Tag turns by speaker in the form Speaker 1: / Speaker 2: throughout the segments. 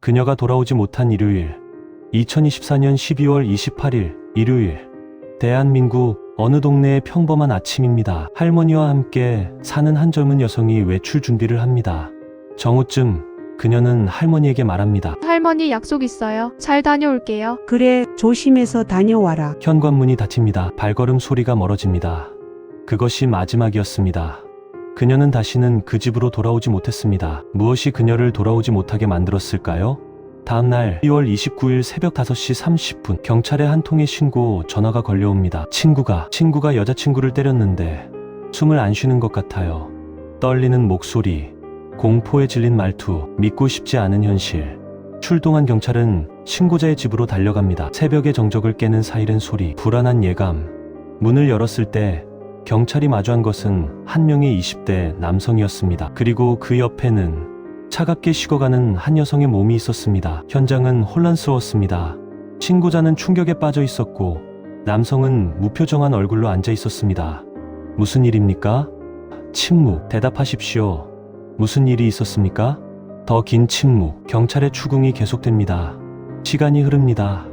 Speaker 1: 그녀가 돌아오지 못한 일요일, 2024년 12월 28일 일요일, 대한민국 어느 동네의 평범한 아침입니다. 할머니와 함께 사는 한 젊은 여성이 외출 준비를 합니다. 정오쯤 그녀는 할머니에게 말합니다.
Speaker 2: 할머니 약속 있어요. 잘 다녀올게요.
Speaker 3: 그래, 조심해서 다녀와라.
Speaker 1: 현관문이 닫힙니다. 발걸음 소리가 멀어집니다. 그것이 마지막이었습니다. 그녀는 다시는 그 집으로 돌아오지 못했습니다. 무엇이 그녀를 돌아오지 못하게 만들었을까요? 다음날 2월 29일 새벽 5시 30분 경찰에 한 통의 신고 전화가 걸려옵니다. 친구가 여자친구를 때렸는데 숨을 안 쉬는 것 같아요. 떨리는 목소리, 공포에 질린 말투, 믿고 싶지 않은 현실. 출동한 경찰은 신고자의 집으로 달려갑니다. 새벽의 정적을 깨는 사이렌 소리, 불안한 예감. 문을 열었을 때 경찰이 마주한 것은 한 명의 20대 남성이었습니다. 그리고 그 옆에는 차갑게 식어가는 한 여성의 몸이 있었습니다. 현장은 혼란스러웠습니다. 신고자는 충격에 빠져 있었고 남성은 무표정한 얼굴로 앉아 있었습니다. 무슨 일입니까? 침묵. 대답하십시오. 무슨 일이 있었습니까? 더 긴 침묵. 경찰의 추궁이 계속됩니다. 시간이 흐릅니다.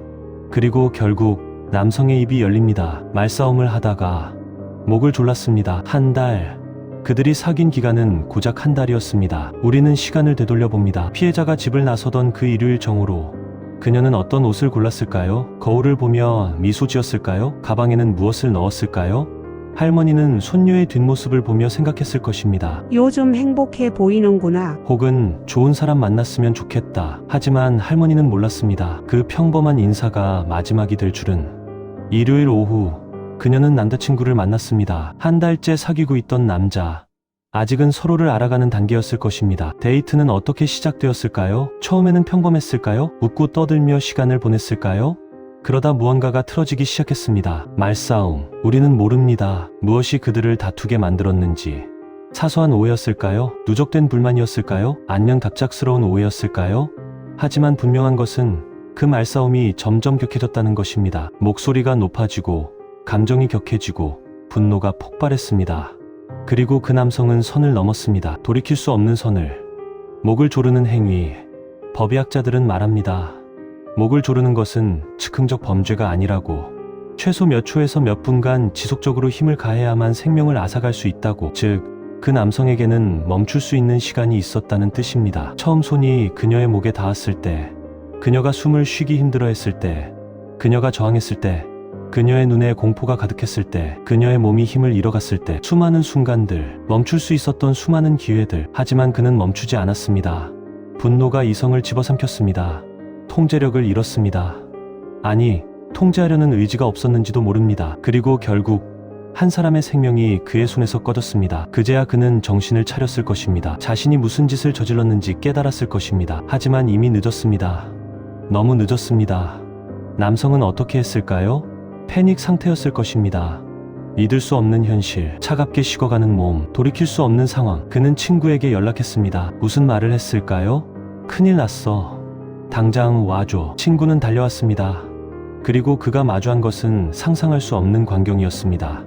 Speaker 1: 그리고 결국 남성의 입이 열립니다. 말싸움을 하다가 목을 졸랐습니다. 한 달. 그들이 사귄 기간은 고작 한 달이었습니다. 우리는 시간을 되돌려 봅니다. 피해자가 집을 나서던 그 일요일 정오로 그녀는 어떤 옷을 골랐을까요? 거울을 보며 미소 지었을까요? 가방에는 무엇을 넣었을까요? 할머니는 손녀의 뒷모습을 보며 생각했을 것입니다.
Speaker 3: 요즘 행복해 보이는구나.
Speaker 1: 혹은 좋은 사람 만났으면 좋겠다. 하지만 할머니는 몰랐습니다. 그 평범한 인사가 마지막이 될 줄은. 일요일 오후 그녀는 남자친구를 만났습니다. 한 달째 사귀고 있던 남자. 아직은 서로를 알아가는 단계였을 것입니다. 데이트는 어떻게 시작되었을까요? 처음에는 평범했을까요? 웃고 떠들며 시간을 보냈을까요? 그러다 무언가가 틀어지기 시작했습니다. 말싸움. 우리는 모릅니다. 무엇이 그들을 다투게 만들었는지. 사소한 오해였을까요? 누적된 불만이었을까요? 안녕 갑작스러운 오해였을까요? 하지만 분명한 것은 그 말싸움이 점점 격해졌다는 것입니다. 목소리가 높아지고 감정이 격해지고 분노가 폭발했습니다. 그리고 그 남성은 선을 넘었습니다. 돌이킬 수 없는 선을. 목을 조르는 행위. 법의학자들은 말합니다. 목을 조르는 것은 즉흥적 범죄가 아니라고. 최소 몇 초에서 몇 분간 지속적으로 힘을 가해야만 생명을 앗아갈 수 있다고. 즉, 그 남성에게는 멈출 수 있는 시간이 있었다는 뜻입니다. 처음 손이 그녀의 목에 닿았을 때, 그녀가 숨을 쉬기 힘들어했을 때, 그녀가 저항했을 때, 그녀의 눈에 공포가 가득했을 때, 그녀의 몸이 힘을 잃어갔을 때, 수많은 순간들, 멈출 수 있었던 수많은 기회들. 하지만 그는 멈추지 않았습니다. 분노가 이성을 집어삼켰습니다. 통제력을 잃었습니다. 아니, 통제하려는 의지가 없었는지도 모릅니다. 그리고 결국 한 사람의 생명이 그의 손에서 꺼졌습니다. 그제야 그는 정신을 차렸을 것입니다. 자신이 무슨 짓을 저질렀는지 깨달았을 것입니다. 하지만 이미 늦었습니다. 너무 늦었습니다. 남성은 어떻게 했을까요? 패닉 상태였을 것입니다. 믿을 수 없는 현실, 차갑게 식어가는 몸, 돌이킬 수 없는 상황. 그는 친구에게 연락했습니다. 무슨 말을 했을까요? 큰일 났어. 당장 와줘. 친구는 달려왔습니다. 그리고 그가 마주한 것은 상상할 수 없는 광경이었습니다.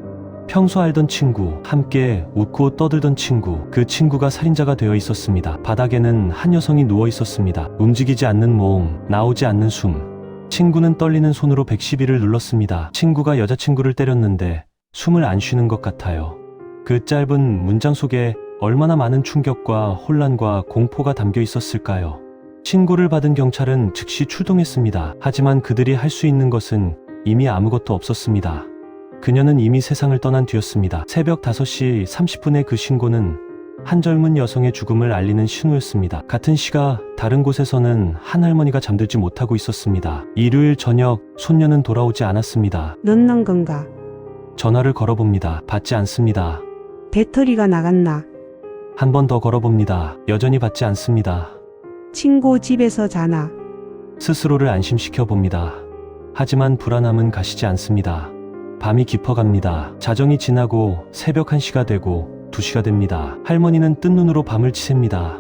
Speaker 1: 평소 알던 친구, 함께 웃고 떠들던 친구, 그 친구가 살인자가 되어 있었습니다. 바닥에는 한 여성이 누워 있었습니다. 움직이지 않는 몸, 나오지 않는 숨. 친구는 떨리는 손으로 112를 눌렀습니다. 친구가 여자친구를 때렸는데 숨을 안 쉬는 것 같아요. 그 짧은 문장 속에 얼마나 많은 충격과 혼란과 공포가 담겨 있었을까요? 신고를 받은 경찰은 즉시 출동했습니다. 하지만 그들이 할 수 있는 것은 이미 아무것도 없었습니다. 그녀는 이미 세상을 떠난 뒤였습니다. 새벽 5시 30분의 그 신고는 한 젊은 여성의 죽음을 알리는 신호였습니다. 같은 시각 다른 곳에서는 한 할머니가 잠들지 못하고 있었습니다. 일요일 저녁 손녀는 돌아오지 않았습니다.
Speaker 3: 늦는 건가?
Speaker 1: 전화를 걸어봅니다. 받지 않습니다.
Speaker 3: 배터리가 나갔나?
Speaker 1: 한 번 더 걸어봅니다. 여전히 받지 않습니다.
Speaker 3: 친구 집에서 자나?
Speaker 1: 스스로를 안심시켜 봅니다. 하지만 불안함은 가시지 않습니다. 밤이 깊어갑니다. 자정이 지나고 새벽 1시가 되고 2시가 됩니다. 할머니는 뜬 눈으로 밤을 지셉니다.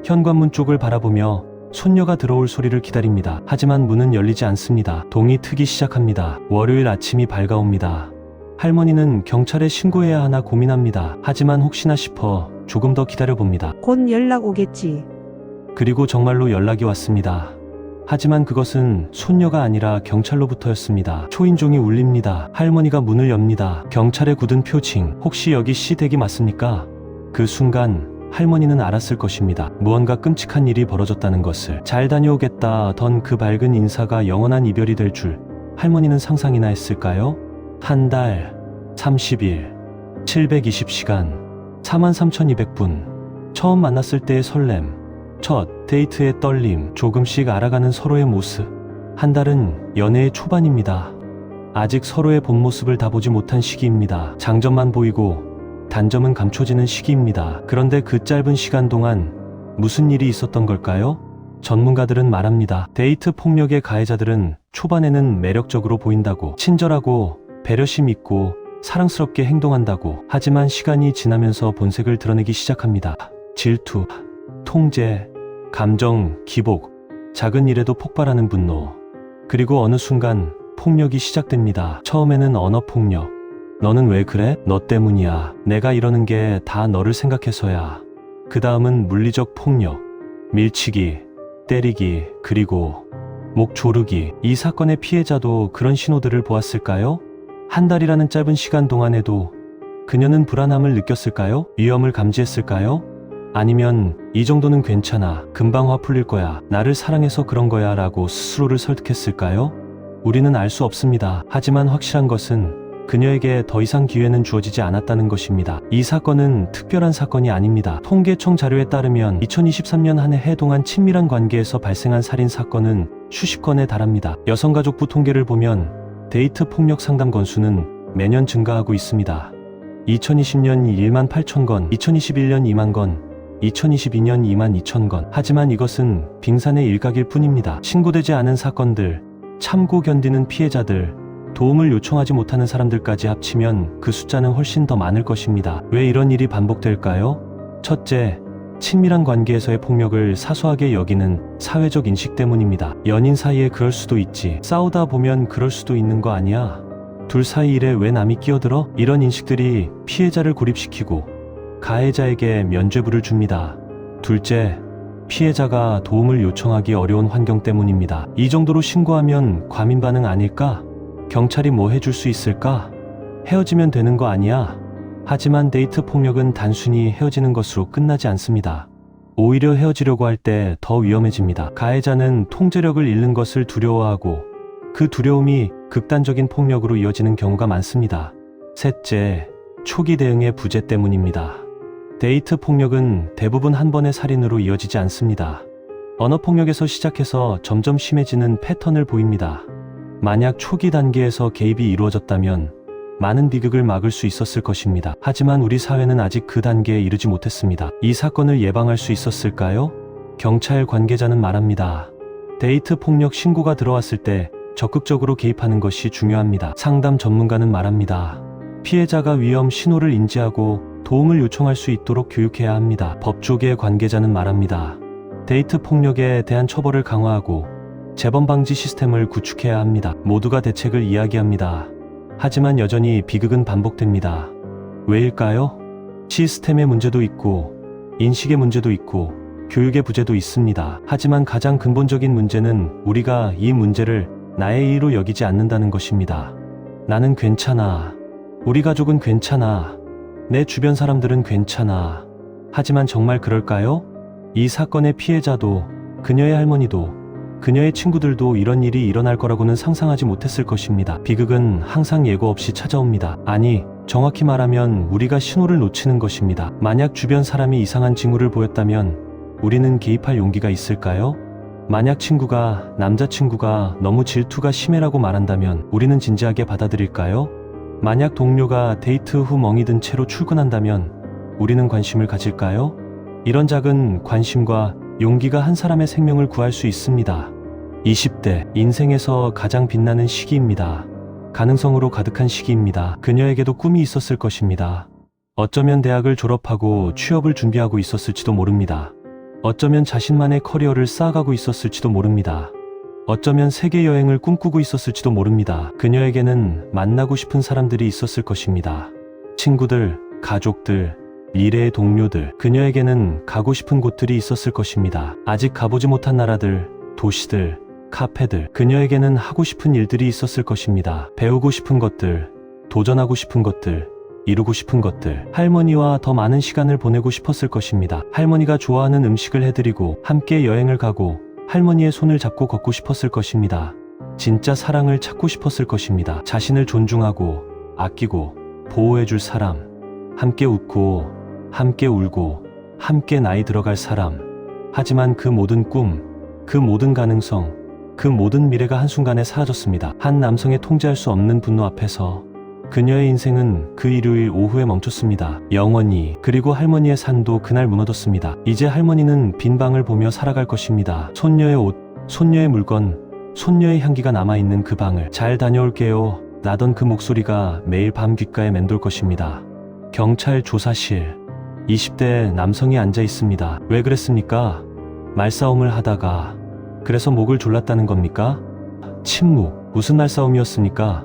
Speaker 1: 현관문 쪽을 바라보며 손녀가 들어올 소리를 기다립니다. 하지만 문은 열리지 않습니다. 동이 트기 시작합니다. 월요일 아침이 밝아옵니다. 할머니는 경찰에 신고해야 하나 고민합니다. 하지만 혹시나 싶어 조금 더 기다려봅니다.
Speaker 3: 곧 연락 오겠지.
Speaker 1: 그리고 정말로 연락이 왔습니다. 하지만 그것은 손녀가 아니라 경찰로부터였습니다. 초인종이 울립니다. 할머니가 문을 엽니다. 경찰의 굳은 표징. 혹시 여기 씨 댁이 맞습니까? 그 순간 할머니는 알았을 것입니다. 무언가 끔찍한 일이 벌어졌다는 것을. 잘 다녀오겠다던 그 밝은 인사가 영원한 이별이 될 줄 할머니는 상상이나 했을까요? 한 달, 30일, 720시간, 43,200분. 처음 만났을 때의 설렘, 첫 데이트의 떨림, 조금씩 알아가는 서로의 모습. 한 달은 연애의 초반입니다. 아직 서로의 본 모습을 다 보지 못한 시기입니다. 장점만 보이고 단점은 감춰지는 시기입니다. 그런데 그 짧은 시간 동안 무슨 일이 있었던 걸까요? 전문가들은 말합니다. 데이트 폭력의 가해자들은 초반에는 매력적으로 보인다고, 친절하고 배려심 있고 사랑스럽게 행동한다고. 하지만 시간이 지나면서 본색을 드러내기 시작합니다. 질투, 통제, 감정, 기복, 작은 일에도 폭발하는 분노. 그리고 어느 순간 폭력이 시작됩니다. 처음에는 언어폭력. 너는 왜 그래? 너 때문이야. 내가 이러는 게 다 너를 생각해서야. 그 다음은 물리적 폭력. 밀치기, 때리기, 그리고 목 조르기. 이 사건의 피해자도 그런 신호들을 보았을까요? 한 달이라는 짧은 시간 동안에도 그녀는 불안함을 느꼈을까요? 위험을 감지했을까요? 아니면 이 정도는 괜찮아. 금방 화 풀릴 거야. 나를 사랑해서 그런 거야 라고 스스로를 설득했을까요? 우리는 알 수 없습니다. 하지만 확실한 것은 그녀에게 더 이상 기회는 주어지지 않았다는 것입니다. 이 사건은 특별한 사건이 아닙니다. 통계청 자료에 따르면 2023년 한 해 동안 친밀한 관계에서 발생한 살인 사건은 수십 건에 달합니다. 여성가족부 통계를 보면 데이트 폭력 상담 건수는 매년 증가하고 있습니다. 2020년 1만 8천 건, 2021년 2만 건, 2022년 2만 2천 건. 하지만 이것은 빙산의 일각일 뿐입니다. 신고되지 않은 사건들, 참고 견디는 피해자들, 도움을 요청하지 못하는 사람들까지 합치면 그 숫자는 훨씬 더 많을 것입니다. 왜 이런 일이 반복될까요? 첫째, 친밀한 관계에서의 폭력을 사소하게 여기는 사회적 인식 때문입니다. 연인 사이에 그럴 수도 있지. 싸우다 보면 그럴 수도 있는 거 아니야. 둘 사이 일에 왜 남이 끼어들어? 이런 인식들이 피해자를 고립시키고 가해자에게 면죄부를 줍니다. 둘째, 피해자가 도움을 요청하기 어려운 환경 때문입니다. 이 정도로 신고하면 과민 반응 아닐까? 경찰이 뭐 해줄 수 있을까? 헤어지면 되는 거 아니야? 하지만 데이트 폭력은 단순히 헤어지는 것으로 끝나지 않습니다. 오히려 헤어지려고 할 때 더 위험해집니다. 가해자는 통제력을 잃는 것을 두려워하고 그 두려움이 극단적인 폭력으로 이어지는 경우가 많습니다. 셋째, 초기 대응의 부재 때문입니다. 데이트 폭력은 대부분 한 번의 살인으로 이어지지 않습니다. 언어 폭력에서 시작해서 점점 심해지는 패턴을 보입니다. 만약 초기 단계에서 개입이 이루어졌다면 많은 비극을 막을 수 있었을 것입니다. 하지만 우리 사회는 아직 그 단계에 이르지 못했습니다. 이 사건을 예방할 수 있었을까요? 경찰 관계자는 말합니다. 데이트 폭력 신고가 들어왔을 때 적극적으로 개입하는 것이 중요합니다. 상담 전문가는 말합니다. 피해자가 위험 신호를 인지하고 도움을 요청할 수 있도록 교육해야 합니다. 법조계 관계자는 말합니다. 데이트 폭력에 대한 처벌을 강화하고 재범 방지 시스템을 구축해야 합니다. 모두가 대책을 이야기합니다. 하지만 여전히 비극은 반복됩니다. 왜일까요? 시스템의 문제도 있고, 인식의 문제도 있고, 교육의 부재도 있습니다. 하지만 가장 근본적인 문제는 우리가 이 문제를 나의 일로 여기지 않는다는 것입니다. 나는 괜찮아. 우리 가족은 괜찮아. 내 주변 사람들은 괜찮아. 하지만 정말 그럴까요? 이 사건의 피해자도, 그녀의 할머니도, 그녀의 친구들도 이런 일이 일어날 거라고는 상상하지 못했을 것입니다. 비극은 항상 예고 없이 찾아옵니다. 아니, 정확히 말하면 우리가 신호를 놓치는 것입니다. 만약 주변 사람이 이상한 징후를 보였다면 우리는 개입할 용기가 있을까요? 만약 친구가, 남자친구가 너무 질투가 심해라고 말한다면 우리는 진지하게 받아들일까요? 만약 동료가 데이트 후 멍이 든 채로 출근한다면 우리는 관심을 가질까요? 이런 작은 관심과 용기가 한 사람의 생명을 구할 수 있습니다. 20대, 인생에서 가장 빛나는 시기입니다. 가능성으로 가득한 시기입니다. 그녀에게도 꿈이 있었을 것입니다. 어쩌면 대학을 졸업하고 취업을 준비하고 있었을지도 모릅니다. 어쩌면 자신만의 커리어를 쌓아가고 있었을지도 모릅니다. 어쩌면 세계 여행을 꿈꾸고 있었을지도 모릅니다. 그녀에게는 만나고 싶은 사람들이 있었을 것입니다. 친구들, 가족들, 미래의 동료들, 그녀에게는 가고 싶은 곳들이 있었을 것입니다. 아직 가보지 못한 나라들, 도시들, 카페들, 그녀에게는 하고 싶은 일들이 있었을 것입니다. 배우고 싶은 것들, 도전하고 싶은 것들, 이루고 싶은 것들, 할머니와 더 많은 시간을 보내고 싶었을 것입니다. 할머니가 좋아하는 음식을 해드리고 함께 여행을 가고 할머니의 손을 잡고 걷고 싶었을 것입니다. 진짜 사랑을 찾고 싶었을 것입니다. 자신을 존중하고 아끼고 보호해줄 사람, 함께 웃고 함께 울고 함께 나이 들어갈 사람. 하지만 그 모든 꿈, 그 모든 가능성, 그 모든 미래가 한순간에 사라졌습니다. 한 남성의 통제할 수 없는 분노 앞에서 그녀의 인생은 그 일요일 오후에 멈췄습니다. 영원히. 그리고 할머니의 산도 그날 무너졌습니다. 이제 할머니는 빈 방을 보며 살아갈 것입니다. 손녀의 옷, 손녀의 물건, 손녀의 향기가 남아있는 그 방을. 잘 다녀올게요. 나던 그 목소리가 매일 밤 귓가에 맴돌 것입니다. 경찰 조사실. 20대 남성이 앉아 있습니다. 왜 그랬습니까? 말싸움을 하다가. 그래서 목을 졸랐다는 겁니까? 침묵. 무슨 말싸움이었습니까?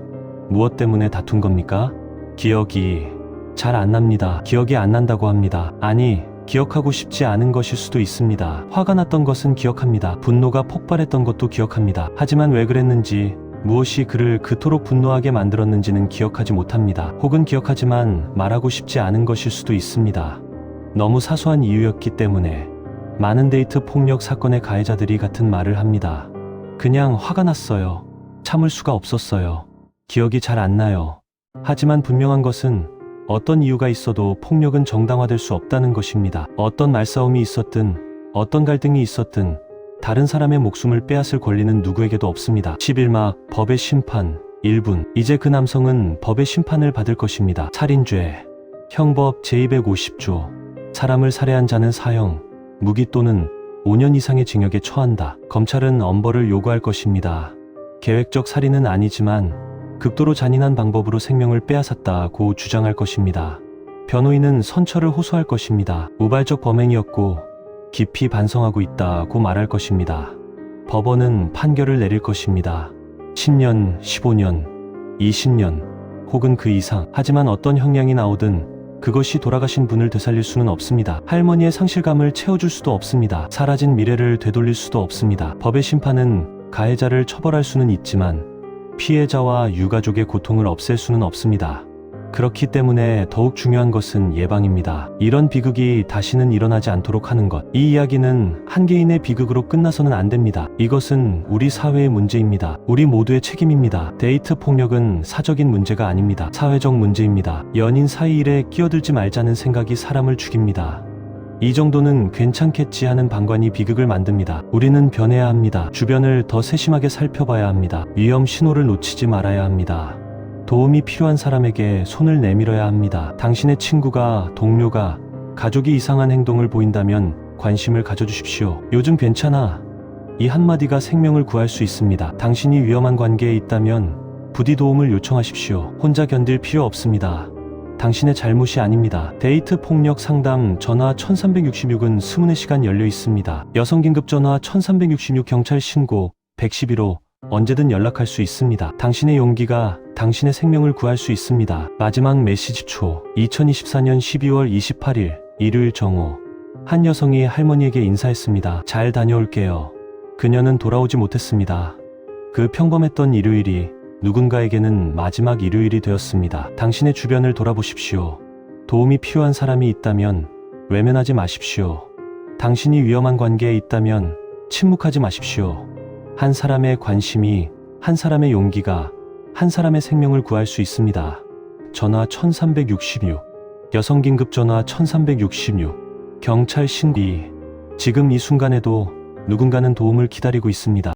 Speaker 1: 무엇 때문에 다툰 겁니까? 기억이 잘 안 납니다. 기억이 안 난다고 합니다. 아니, 기억하고 싶지 않은 것일 수도 있습니다. 화가 났던 것은 기억합니다. 분노가 폭발했던 것도 기억합니다. 하지만 왜 그랬는지, 무엇이 그를 그토록 분노하게 만들었는지는 기억하지 못합니다. 혹은 기억하지만 말하고 싶지 않은 것일 수도 있습니다. 너무 사소한 이유였기 때문에. 많은 데이트 폭력 사건의 가해자들이 같은 말을 합니다. 그냥 화가 났어요. 참을 수가 없었어요. 기억이 잘 안 나요. 하지만 분명한 것은 어떤 이유가 있어도 폭력은 정당화될 수 없다는 것입니다. 어떤 말싸움이 있었든 어떤 갈등이 있었든 다른 사람의 목숨을 빼앗을 권리는 누구에게도 없습니다. 11막 법의 심판 1분. 이제 그 남성은 법의 심판을 받을 것입니다. 살인죄. 형법 제250조. 사람을 살해한 자는 사형, 무기 또는 5년 이상의 징역에 처한다. 검찰은 엄벌을 요구할 것입니다. 계획적 살인은 아니지만 극도로 잔인한 방법으로 생명을 빼앗았다고 주장할 것입니다. 변호인은 선처를 호소할 것입니다. 우발적 범행이었고 깊이 반성하고 있다고 말할 것입니다. 법원은 판결을 내릴 것입니다. 10년, 15년, 20년 혹은 그 이상. 하지만 어떤 형량이 나오든 그것이 돌아가신 분을 되살릴 수는 없습니다. 할머니의 상실감을 채워줄 수도 없습니다. 사라진 미래를 되돌릴 수도 없습니다. 법의 심판은 가해자를 처벌할 수는 있지만 피해자와 유가족의 고통을 없앨 수는 없습니다. 그렇기 때문에 더욱 중요한 것은 예방입니다. 이런 비극이 다시는 일어나지 않도록 하는 것. 이 이야기는 한 개인의 비극으로 끝나서는 안 됩니다. 이것은 우리 사회의 문제입니다. 우리 모두의 책임입니다. 데이트 폭력은 사적인 문제가 아닙니다. 사회적 문제입니다. 연인 사이 일에 끼어들지 말자는 생각이 사람을 죽입니다. 이 정도는 괜찮겠지 하는 방관이 비극을 만듭니다. 우리는 변해야 합니다. 주변을 더 세심하게 살펴봐야 합니다. 위험 신호를 놓치지 말아야 합니다. 도움이 필요한 사람에게 손을 내밀어야 합니다. 당신의 친구가, 동료가, 가족이 이상한 행동을 보인다면 관심을 가져주십시오. 요즘 괜찮아. 이 한마디가 생명을 구할 수 있습니다. 당신이 위험한 관계에 있다면 부디 도움을 요청하십시오. 혼자 견딜 필요 없습니다. 당신의 잘못이 아닙니다. 데이트 폭력 상담 전화 1366은 20시간 열려 있습니다. 여성 긴급 전화 1366 경찰 신고 111호 언제든 연락할 수 있습니다. 당신의 용기가 당신의 생명을 구할 수 있습니다. 마지막 메시지 초. 2024년 12월 28일 일요일 정오. 한 여성이 할머니에게 인사했습니다. 잘 다녀올게요. 그녀는 돌아오지 못했습니다. 그 평범했던 일요일이 누군가에게는 마지막 일요일이 되었습니다. 당신의 주변을 돌아보십시오. 도움이 필요한 사람이 있다면 외면하지 마십시오. 당신이 위험한 관계에 있다면 침묵하지 마십시오. 한 사람의 관심이, 한 사람의 용기가, 한 사람의 생명을 구할 수 있습니다. 전화 1366, 여성 긴급 전화 1366, 경찰 신고. 지금 이 순간에도 누군가는 도움을 기다리고 있습니다.